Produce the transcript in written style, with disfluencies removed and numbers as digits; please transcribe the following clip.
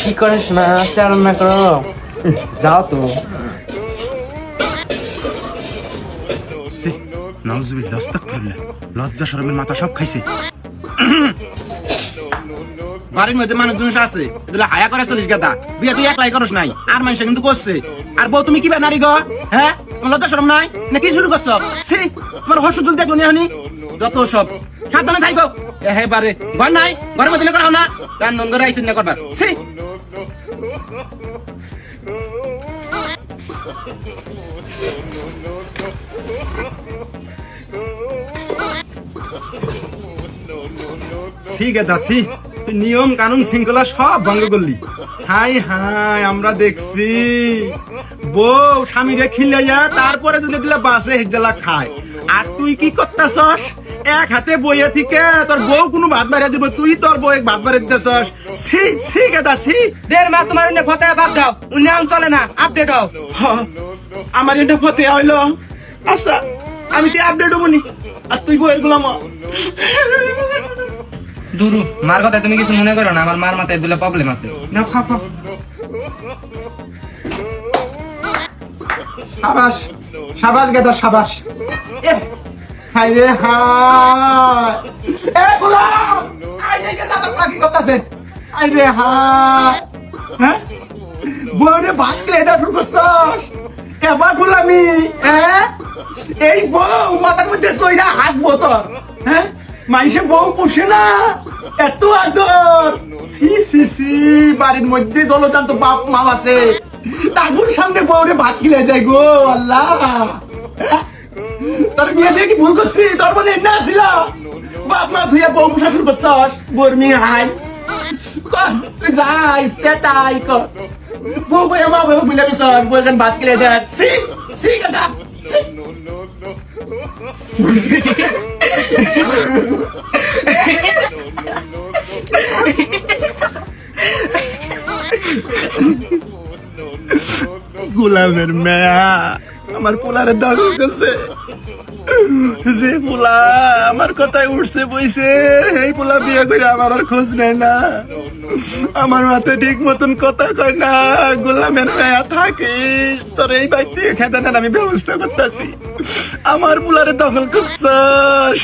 কি করিস না, চারণ না করো, যাও তো। নাউজুবিল্লাহ, আস্তাগফিরুল্লাহ, লজ্জা শরমের মাথা সব খাইছে। বাড়ির মধ্যে মানুষজন আছে, এগুলো হায়া করে চলিস গাদা, বিয়ে তুই একলাই করস নাই, আর মানুষ কিন্তু করছে। আর বউ তুমি কি নারী গো? হ্যাঁ, তোমার লজ্জা শরম নাই না? কি শুরু করছো? সি, তোমার হসু তুলতে দেখলো নি? যত সব সাবধানে থাকো। হ্যাঁ বারে ঘর নাই, ঘরের মধ্যে করা না, রান্নন করে আইসেন না করবার। সি, ঠিক আছে, তুই নিয়ম কানুন শৃঙ্খলা সব ভঙ্গ করলি। হাই হাই, আমরা দেখছি বউ স্বামীরে খিলাইয়া তারপরে যদি দিলে বাসে হেজালা খায়, আর তুই কি করতেছস? এক হাতে বইয়ে থেকে তোর বউ কোনো ভাত বাড়িয়ে দিব, তুই তোর বউ এক ভাত বাড়িয়ে দিতেছস। সি সি গেদা সি। দের মা তোমার উন্নে ফতে বাদ দাও, উন্নয়ন চলে না, আপডেট হও। আমার এটা ফতে হইলো। আচ্ছা, আমি কি আপডেট হবো নি? আর তুই বউয়ের গুলাম। দুরু, মার কথা তুমি কিছু মনে করো না, আমার মার মাথায় দুলা প্রবলেম আছে। নাও খাও খাও। সাবাস সাবাস গেদা সাবাস। হাই রে হাই, এ গোলাম, আই রে গেদা তোর পাখি করতেছে। আই রে হাই, হ্যাঁ বউরে ভাঙলে এটা শুরু করছস? এবার গোলামি, হ্যাঁ এই বউ মাথার মধ্যে সইরা হাঁকবো তোর। হ্যাঁ, মাইসে বউ পুষে না, এত আদর। সি সি সি, বাড়ির মধ্যে জলজান্ত বাপ মা আছে, তাগুর সামনে বউরে ভাত গিলে যায় গো আল্লাহ। তোর বিয়ে দিয়ে কি ভুল করছি? তোর মনে না ছিল বাপ মা ধুইয়া বউ পুষা শুরু করছস? বউর মেয়ে হাই, তুই যা ইচ্ছা তাই কর। বউ বই আমার বউ বুঝলে গেছস, বউ এখানে ভাত গিলে দেয়। সি সি কথা গোলামের মেয়া আমার পোলারে দখল করছে। যে পোলা আমার কথায় উঠছে বইছে, এই পোলা বিয়ে করে আমার আর খোঁজ নেয় না, আমার মাথায় ঠিক মতন কথা কয় না। গোলামের মেয়া থাকিস, তোর এই বাড়িতে খেতে নেন, আমি ব্যবস্থা করতেছি। আমার পোলারে দখল করছস।